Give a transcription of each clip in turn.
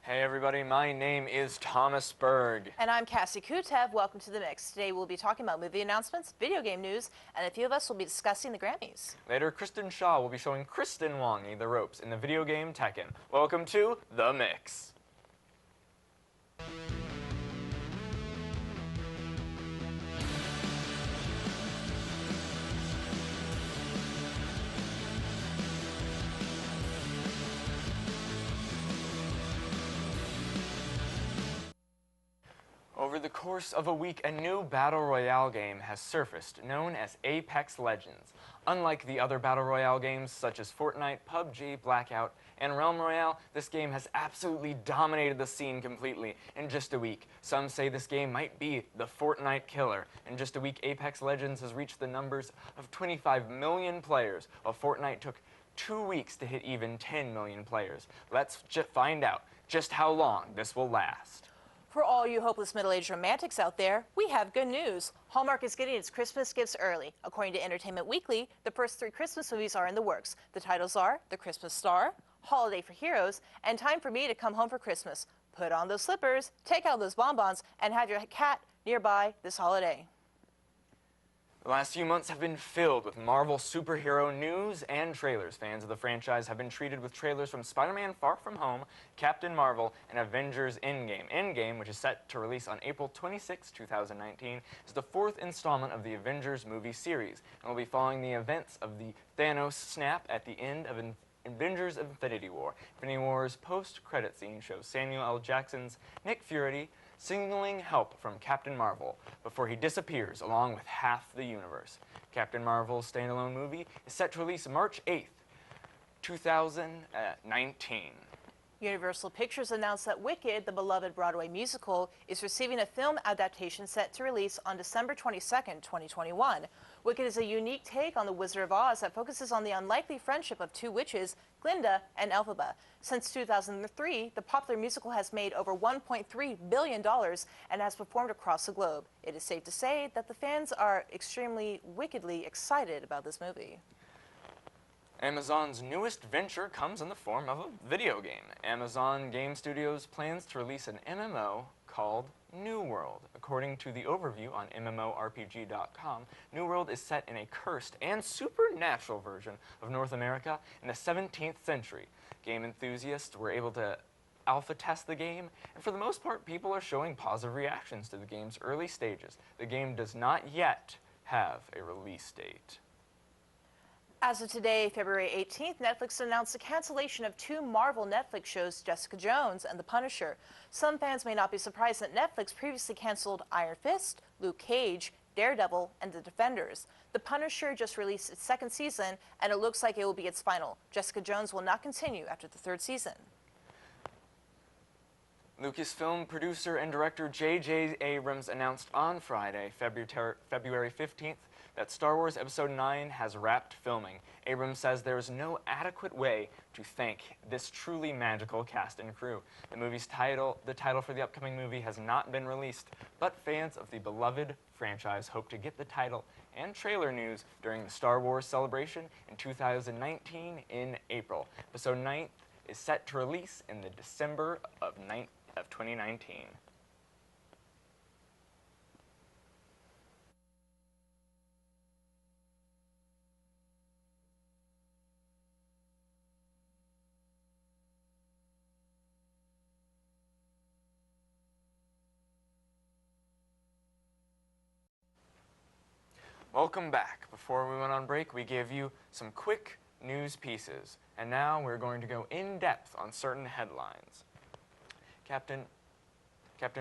Hey everybody, my name is Thomas Berg. And I'm Cassie Kutev. Welcome to The Mix. Today we'll be talking about movie announcements, video game news, and a few of us will be discussing the Grammys. Later, Kristin Shaw will be showing Kristin Wange the ropes in the video game Tekken. Welcome to The Mix. Over the course of a week, a new Battle Royale game has surfaced, known as Apex Legends. Unlike the other Battle Royale games such as Fortnite, PUBG, Blackout, and Realm Royale, this game has absolutely dominated the scene completely in just a week. Some say this game might be the Fortnite killer. In just a week, Apex Legends has reached the numbers of 25 million players, while Fortnite took 2 weeks to hit even 10 million players. Let's find out just how long this will last. For all you hopeless middle-aged romantics out there, we have good news. Hallmark is getting its Christmas gifts early. According to Entertainment Weekly, the first 3 Christmas movies are in the works. The titles are The Christmas Star, Holiday for Heroes, and Time for Me to Come Home for Christmas. Put on those slippers, take out those bonbons, and have your cat nearby this holiday. The last few months have been filled with Marvel superhero news and trailers. Fans of the franchise have been treated with trailers from Spider-Man Far From Home, Captain Marvel, and Avengers Endgame. Endgame, which is set to release on April 26, 2019, is the 4th installment of the Avengers movie series, and will be following the events of the Thanos snap at the end of Avengers Infinity War. Infinity War's post-credit scene shows Samuel L. Jackson's Nick Fury signaling help from Captain Marvel before he disappears along with half the universe. Captain Marvel's standalone movie is set to release March 8th, 2019. Universal Pictures announced that Wicked, the beloved Broadway musical, is receiving a film adaptation set to release on December 22, 2021. Wicked is a unique take on The Wizard of Oz that focuses on the unlikely friendship of 2 witches, Glinda and Elphaba. Since 2003, the popular musical has made over $1.3 billion and has performed across the globe. It is safe to say that the fans are extremely wickedly excited about this movie. Amazon's newest venture comes in the form of a video game. Amazon Game Studios plans to release an MMO called New World. According to the overview on MMORPG.com, New World is set in a cursed and supernatural version of North America in the 17th century. Game enthusiasts were able to alpha test the game, and for the most part, people are showing positive reactions to the game's early stages. The game does not yet have a release date. As of today, February 18th, Netflix announced the cancellation of 2 Marvel Netflix shows, Jessica Jones and The Punisher. Some fans may not be surprised that Netflix previously canceled Iron Fist, Luke Cage, Daredevil, and The Defenders. The Punisher just released its 2nd season, and it looks like it will be its final. Jessica Jones will not continue after the 3rd season. Lucasfilm producer and director J.J. Abrams announced on Friday, February 15th, that Star Wars Episode 9 has wrapped filming. Abrams says there is no adequate way to thank this truly magical cast and crew. The title for the upcoming movie has not been released, but fans of the beloved franchise hope to get the title and trailer news during the Star Wars celebration in 2019 in April. Episode 9 is set to release in the December of 2019. Welcome back. Before we went on break, we gave you some quick news pieces, and now we're going to go in depth on certain headlines. Captain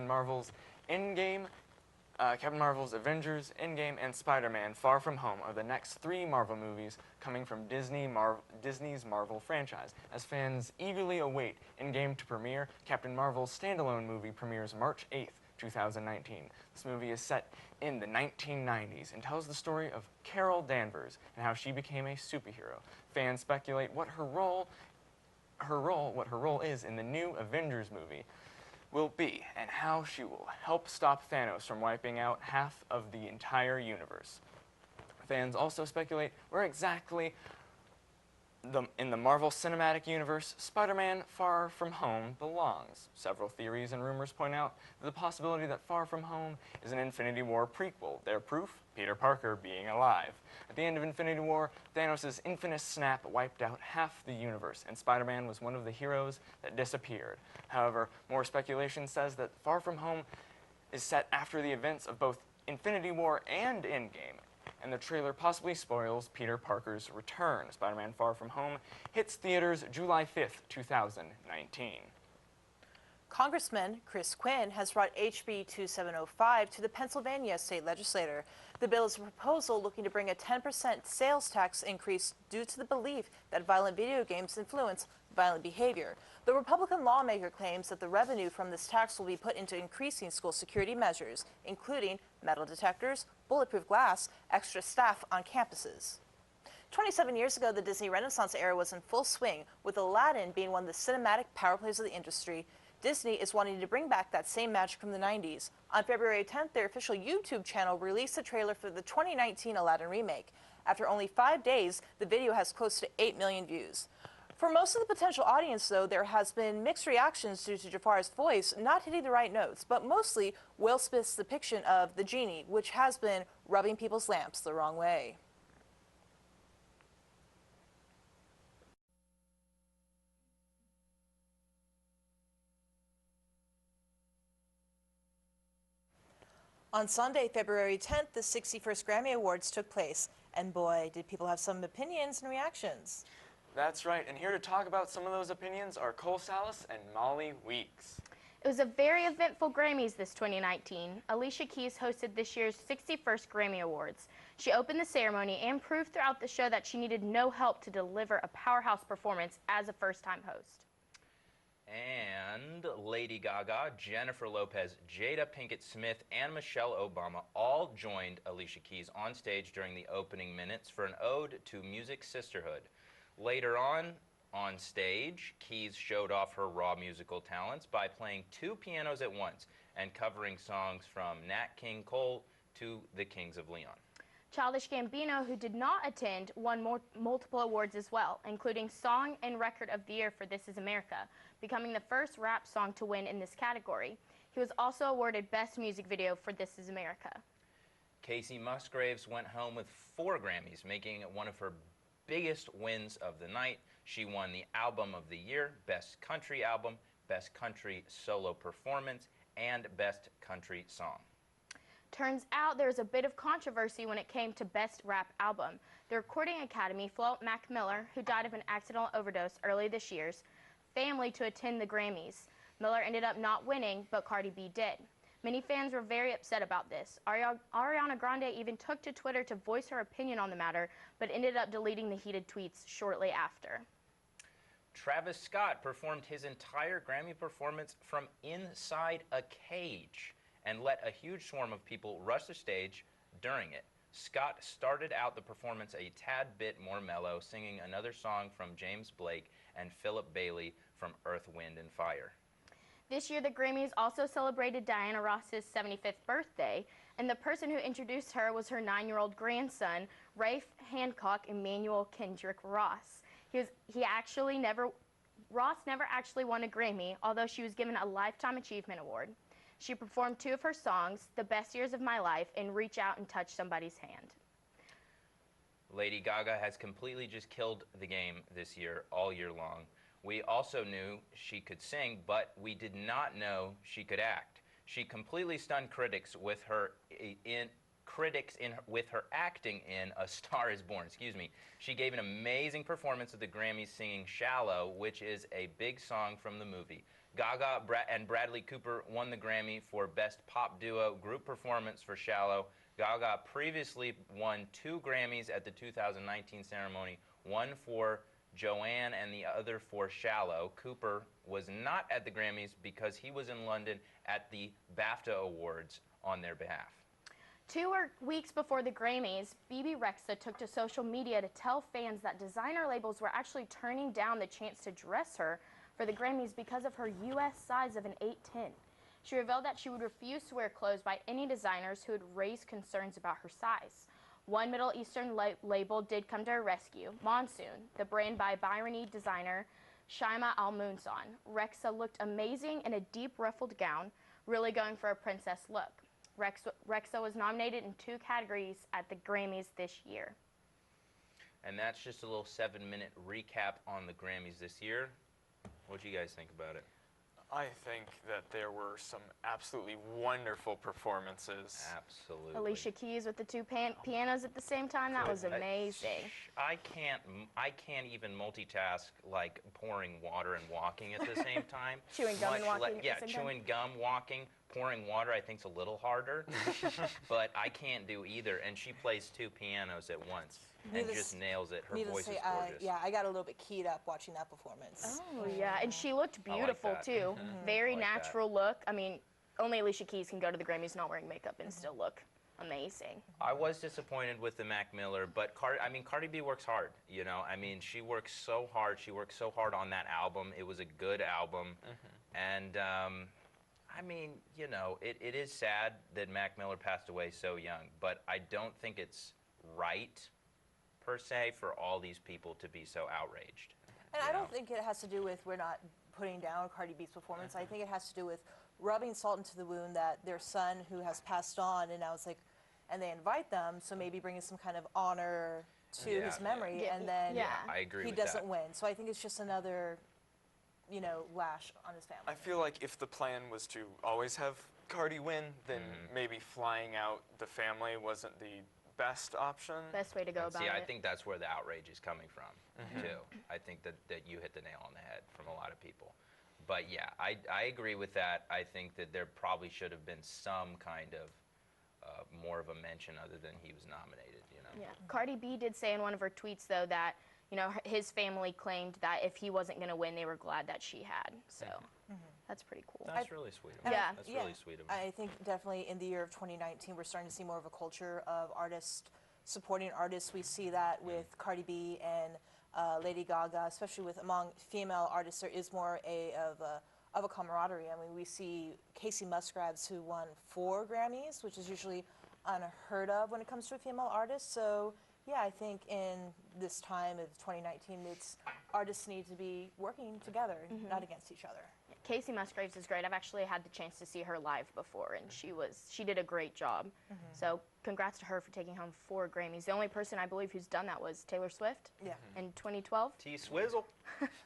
Marvel's Endgame, Captain Marvel's Avengers, Endgame, and Spider-Man Far From Home are the next 3 Marvel movies coming from Disney's Marvel franchise. As fans eagerly await Endgame to premiere, Captain Marvel's standalone movie premieres March 8th, 2019. This movie is set in the 1990s and tells the story of Carol Danvers and how she became a superhero. Fans speculate what her role is in the new Avengers movie will be, and how she will help stop Thanos from wiping out half of the entire universe. Fans also speculate where exactly In the Marvel Cinematic Universe, Spider-Man Far From Home belongs. Several theories and rumors point out the possibility that Far From Home is an Infinity War prequel. Their proof? Peter Parker being alive. At the end of Infinity War, Thanos' infinite snap wiped out half the universe, and Spider-Man was one of the heroes that disappeared. However, more speculation says that Far From Home is set after the events of both Infinity War and Endgame, and the trailer possibly spoils Peter Parker's return. Spider-Man Far From Home hits theaters July 5th, 2019. Congressman Chris Quinn has brought HB 2705 to the Pennsylvania state legislature. The bill is a proposal looking to bring a 10% sales tax increase due to the belief that violent video games influence violent behavior. The Republican lawmaker claims that the revenue from this tax will be put into increasing school security measures, including metal detectors, bulletproof glass, extra staff on campuses. 27 years ago, the Disney Renaissance era was in full swing, with Aladdin being one of the cinematic power plays of the industry. Disney is wanting to bring back that same magic from the 90s. On February 10th, their official YouTube channel released a trailer for the 2019 Aladdin remake. After only 5 days, the video has close to 8 million views. For most of the potential audience, though, there has been mixed reactions due to Jafar's voice not hitting the right notes, but mostly Will Smith's depiction of the genie, which has been rubbing people's lamps the wrong way. On Sunday, February 10th, the 61st Grammy Awards took place, and boy, did people have some opinions and reactions. That's right, and here to talk about some of those opinions are Saleh and Molli Weeks. It was a very eventful Grammys this 2019. Alicia Keys hosted this year's 61st Grammy Awards. She opened the ceremony and proved throughout the show that she needed no help to deliver a powerhouse performance as a first-time host. And Lady Gaga, Jennifer Lopez, Jada Pinkett Smith, and Michelle Obama all joined Alicia Keys on stage during the opening minutes for an ode to music sisterhood. Later on stage, Keys showed off her raw musical talents by playing 2 pianos at once and covering songs from Nat King Cole to the Kings of Leon. Childish Gambino, who did not attend, won multiple awards as well, including Song and Record of the Year for This Is America, becoming the first rap song to win in this category. He was also awarded Best Music Video for This Is America. Casey Musgraves went home with 4 Grammys, making it one of her biggest wins of the night. She won the Album of the Year, Best Country Album, Best Country Solo Performance, and Best Country Song. Turns out there was a bit of controversy when it came to Best Rap Album. The Recording Academy flew Mac Miller, who died of an accidental overdose early this year's family, to attend the Grammys. Miller ended up not winning, but Cardi B did. Many fans were very upset about this. Ariana Grande even took to Twitter to voice her opinion on the matter, but ended up deleting the heated tweets shortly after. Travis Scott performed his entire Grammy performance from inside a cage and let a huge swarm of people rush the stage during it. Scott started out the performance a tad bit more mellow, singing another song from James Blake and Philip Bailey from Earth, Wind and Fire. This year, the Grammys also celebrated Diana Ross's 75th birthday, and the person who introduced her was her 9-year-old grandson, Rafe Hancock Emmanuel Kendrick Ross. Ross never actually won a Grammy, although she was given a Lifetime Achievement Award. She performed 2 of her songs, The Best Years of My Life and Reach Out and Touch Somebody's Hand. Lady Gaga has completely just killed the game this year, all year long. We also knew she could sing, but we did not know she could act. She completely stunned critics with her acting in A Star Is Born. She gave an amazing performance at the Grammys singing Shallow, which is a big song from the movie. Gaga and Bradley Cooper won the Grammy for Best Pop Duo Group Performance for Shallow. Gaga previously won 2 Grammys at the 2019 ceremony, one for Joanne and the other for Shallow. Cooper was not at the Grammys because he was in London at the BAFTA Awards on their behalf. 2 weeks before the Grammys, Bebe Rexha took to social media to tell fans that designer labels were actually turning down the chance to dress her for the Grammys because of her U.S. size of an 8'10". She revealed that she would refuse to wear clothes by any designers who would raise concerns about her size. One Middle Eastern label did come to her rescue, Monsoon, the brand by Bahraini designer Shaima Al-Munson. Rexa looked amazing in a deep ruffled gown, really going for a princess look. Rexa was nominated in 2 categories at the Grammys this year. And that's just a little 7-minute recap on the Grammys this year. What do you guys think about it? I think that there were some absolutely wonderful performances. Absolutely. Alicia Keys with the 2 pianos at the same time, that was amazing. I can't even multitask like pouring water and walking at the same time. Chewing gum and walking Yeah, at the same time? chewing gum, walking, pouring water I think's a little harder. But I can't do either, and she plays 2 pianos at once. And just nails it. Her voice is gorgeous. Yeah, I got a little bit keyed up watching that performance. Oh, yeah, and she looked beautiful, that. too. Very I like natural look. I mean, only Alicia Keys can go to the Grammys not wearing makeup and still look amazing. I was disappointed with the Mac Miller, but Cardi B works hard, you know? I mean, she works so hard. She worked so hard on that album. It was a good album. And, I mean, you know, it is sad that Mac Miller passed away so young, but I don't think it's right per se for all these people to be so outraged. And I don't think it has to do with we're not putting down Cardi B's performance. I think it has to do with rubbing salt into the wound that their son who has passed on, and now it's like, and they invite them, so maybe bringing some kind of honor to his memory, and then I agree he with doesn't that. win. So I think it's just another, you know, lash on his family. I feel like if the plan was to always have Cardi win, then maybe flying out the family wasn't the best option. Best way to go about See, it. I think that's where the outrage is coming from, too. I think that you hit the nail on the head from a lot of people. But yeah, I agree with that. I think that there probably should have been some kind of more of a mention other than he was nominated, you know? Yeah. Cardi B did say in one of her tweets, though, that, you know, his family claimed that if he wasn't going to win, they were glad that she had. So that's pretty cool. That's really sweet of him. Yeah. That's really sweet of him. I think definitely in the year of 2019, we're starting to see more of a culture of artists supporting artists. We see that with Cardi B and Lady Gaga, especially with among female artists. There is more of a camaraderie. I mean, we see Casey Musgraves, who won 4 Grammys, which is usually unheard of when it comes to a female artist. So yeah, I think in this time of 2019, artists need to be working together, not against each other. Casey Musgraves is great. I've actually had the chance to see her live before, and she did a great job. So congrats to her for taking home 4 Grammys. The only person I believe who's done that was Taylor Swift in 2012. T-Swizzle.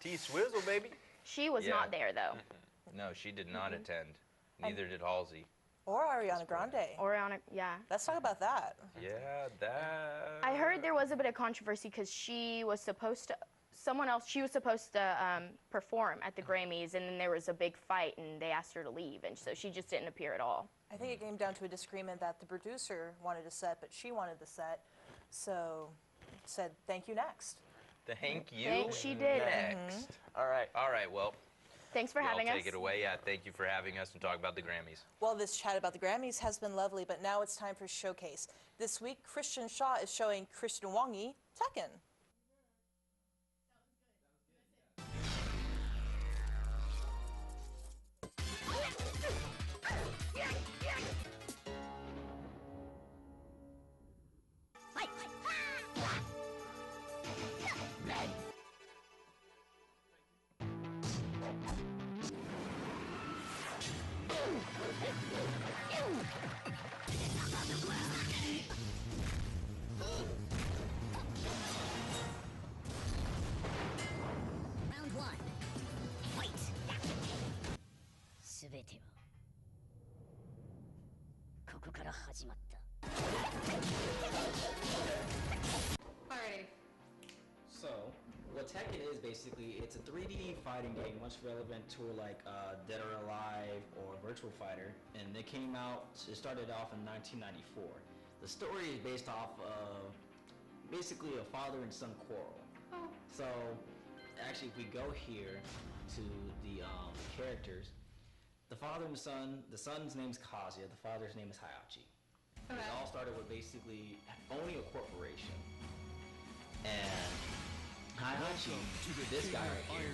T-Swizzle, baby. She was not there, though. No, she did not attend. Neither did Halsey. Or Ariana Grande. Oriana, yeah. Let's talk about that. Yeah, that. I heard there was a bit of controversy because she was supposed to perform at the Grammys, and then there was a big fight, and they asked her to leave, and so she just didn't appear at all. I think it came down to a disagreement that the producer wanted a set, but she wanted the set, so said, thank you, next. Thank you. She did. Next. All right. All right, well. Thanks for having us. Take it away. Yeah, thank you for having us and talk about the Grammys. Well, this chat about the Grammys has been lovely, but now it's time for Showcase. This week, Christian Shaw is showing Kristin Wange Tekken. Round 1. Fight. すべてはここから始まった。 Alrighty. So, what Tekken is basically, it's a 3D fighting game, much relevant to like Dead or Alive or Virtual Fighter, and it came out. It started off in 1994. The story is based off of basically a father and son quarrel. Oh. So, actually, if we go here to the characters, the father and the son's name is Kazuya, the father's name is Hayachi. Okay. It all started with basically owning a corporation. And Hayachi, this guy right here,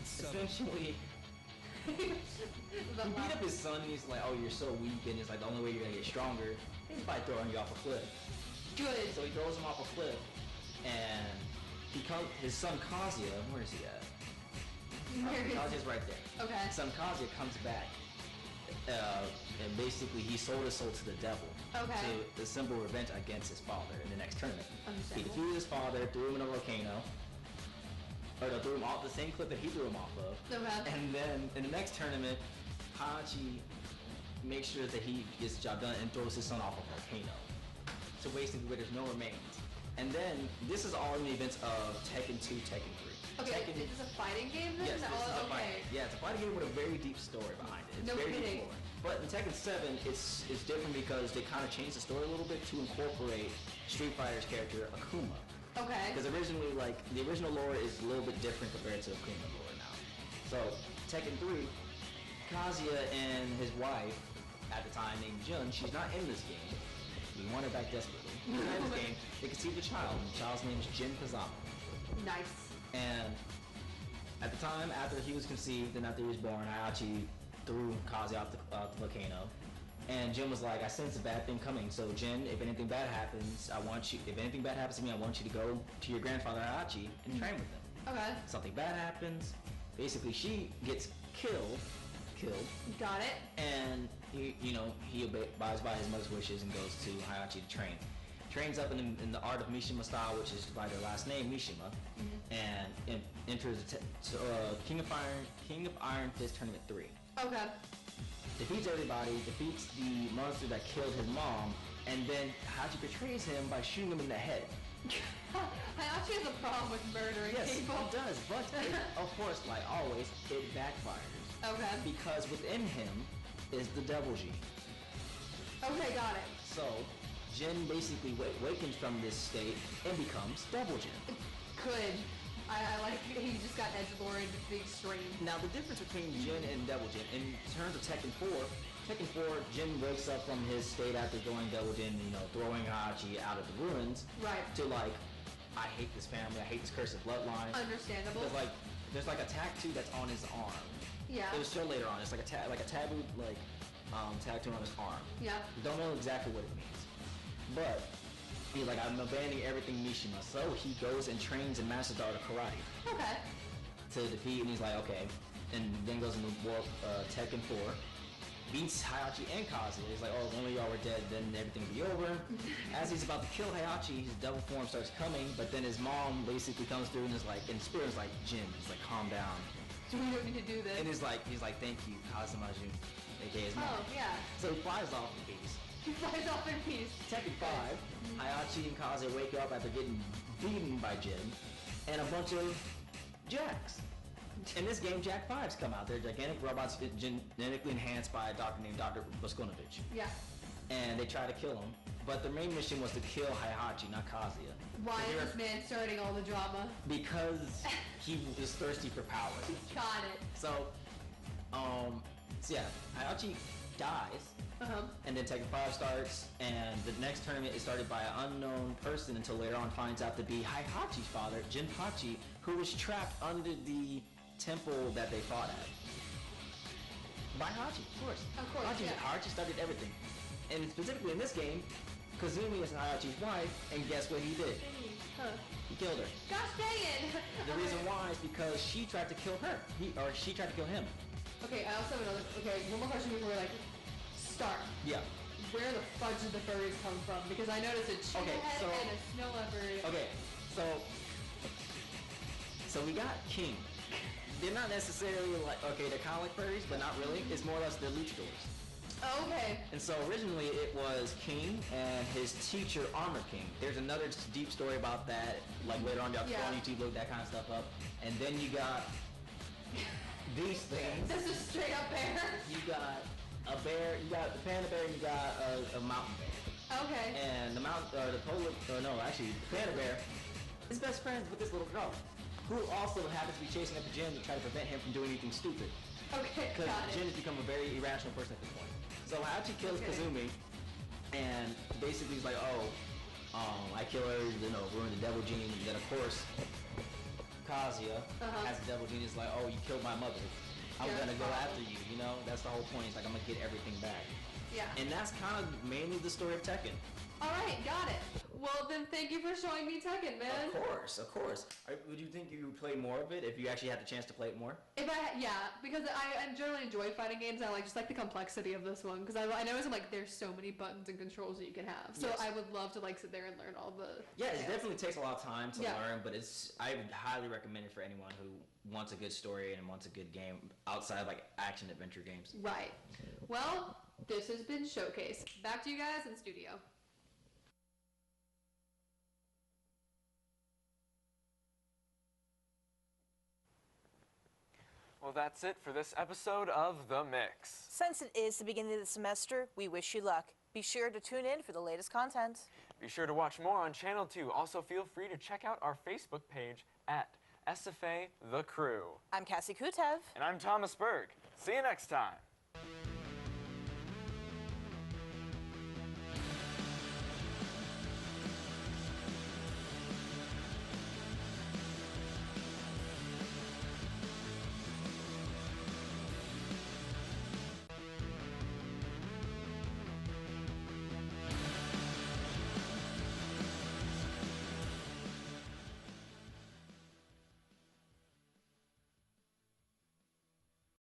essentially, he beat up his son and he's like, oh, you're so weak, and it's like the only way you're gonna get stronger is by throwing you off a cliff. Good. So he throws him off a cliff, and his son Kazuya, where is he at? Kazuya's right there. Okay. His son Kazuya comes back, and basically he sold his soul to the devil. Okay. To symbol revenge against his father in the next tournament. He Understandable. defeated his father, threw him in a volcano, or no, threw him off the same cliff that he threw him off of. Okay. And then in the next tournament, Hachi makes sure that he gets the job done and throws his son off a volcano. So basically where there's no remains. And then this is all in the events of Tekken 2, Tekken 3. Okay, Tekken, this is a fighting game then? yes, this is a okay. fighting. Yeah, it's a fighting game with a very deep story behind it. It's No very kidding. deep lore. But in Tekken 7, it's different because they kind of changed the story a little bit to incorporate Street Fighter's character Akuma. Okay. Because originally, like, the original lore is a little bit different compared to Akuma lore now. So, Tekken 3, Kazuya and his wife, at the time named Jun, she's not in this game. We want her back desperately. In this game, they conceived a child, and the child's name is Jin Kazama. Nice. And at the time, after he was conceived and after he was born, Hayachi threw Kazuya out the volcano. And Jin was like, I sense a bad thing coming. So Jin, if anything bad happens, if anything bad happens to me, I want you to go to your grandfather Hayachi and train with him. Okay. Something bad happens. Basically, she gets killed. Got it. And he abides by his mother's wishes and goes to Hayachi to train. Trains up in the art of Mishima style, which is by their last name, Mishima, and enters King of Iron Fist Tournament 3. Okay. Defeats everybody, defeats the monster that killed his mom, and then Hayachi betrays him by shooting him in the head. Hayachi has a problem with murdering Yes, people. he does, but of course, like always, it backfires. Okay. Because within him is the devil gene. Okay, got it. So, Jin basically wakens from this state and becomes Devil Jin. Good. I like he just got edgelord to the extreme. Now, the difference between Jin and Devil Jin, in terms of Tekken 4, Jin wakes up from his state after going Devil Jin, throwing Hachi out of the ruins, Right. to like, I hate this family, I hate this cursed bloodline. Understandable. There's like a tattoo that's on his arm. Yeah. It was shown later on. It's like a taboo tattoo on his arm. Yeah. Don't know exactly what it means, but he's like, I'm abandoning everything Mishima. So he goes and trains and masters the art of karate Okay. to defeat. And he's like, okay, and then goes into Tekken 4, beats Hayachi and Kazuya. He's like, oh, if only y'all were dead, then everything would be over. As he's about to kill Hayachi, his devil form starts coming, but then his mom basically comes through and is like, in spirit, is like, Jin, he's like, calm down. So we don't need to do this. And he's like, thank you, Kazumaju, aka his mom. Oh, yeah. So he flies off in peace. He flies off in peace. Tekken 5, Hayachi and Kazuya wake up after getting beaten by Jin, and a bunch of Jacks. In this game, Jack 5s come out. They're gigantic robots genetically enhanced by a doctor named Dr. Boskonovich. Yeah. And they try to kill him, but their main mission was to kill Hayachi, not Kazuya. Why is this man starting all the drama? Because he was thirsty for power. Got it. So yeah, Hayachi dies. And then Tekken 5 starts, and the next tournament is started by an unknown person until later on finds out to be Hayachi's father, Jinpachi, who was trapped under the temple that they fought at. By Hayachi, of course. Of course, yeah. Hayachi started everything. And specifically in this game, Kazumi is Hayachi's wife, and guess what he did? Huh. He killed her. Gosh dang it! The reason why is because she tried to kill her. She tried to kill him. Okay, I also have another. Okay, one more question before start. Yeah. Where the fudge did the furries come from? Because I noticed a cheetah head and a snow leopard. Okay, so we got King. They're not necessarily like, they're kind of like furries, but not really. It's more or less they're luchadors. Oh, okay. And so originally it was King and his teacher Armor King. There's another deep story about that. Like later on, y'all can go on YouTube, look that kind of stuff up. And then you got these things. This is straight up bear. You got a bear. You got the panda bear. And you got a mountain bear. Okay. And the panda bear is best friends with this little girl, who also happens to be chasing after Jin to try to prevent him from doing anything stupid. Okay, Because got it. Jin has become a very irrational person at this point. So Hayachi kills Kazumi, and basically he's like, I kill her, ruin the devil gene. And then of course, Kazuya, as a devil gene, is like, you killed my mother. I'm gonna go after you, That's the whole point. It's like, I'm gonna get everything back. Yeah. And that's kind of mainly the story of Tekken. Alright, got it. Well, then thank you for showing me Tekken, man. Of course, of course. Would you think you would play more of it if you actually had the chance to play it more? Yeah, because I generally enjoy fighting games. I just like the complexity of this one because I know there's so many buttons and controls that you can have. So Yes. I would love to sit there and learn all the. Yeah, it definitely takes a lot of time to Yeah. learn, but I would highly recommend it for anyone who wants a good story and wants a good game outside of action adventure games. Right. Well, this has been Showcase. Back to you guys in studio. Well, that's it for this episode of The Mix. Since it is the beginning of the semester, we wish you luck. Be sure to tune in for the latest content. Be sure to watch more on Channel 2. Also, feel free to check out our Facebook page at SFA The Crew. I'm Cassie Kutev. And I'm Thomas Berg. See you next time.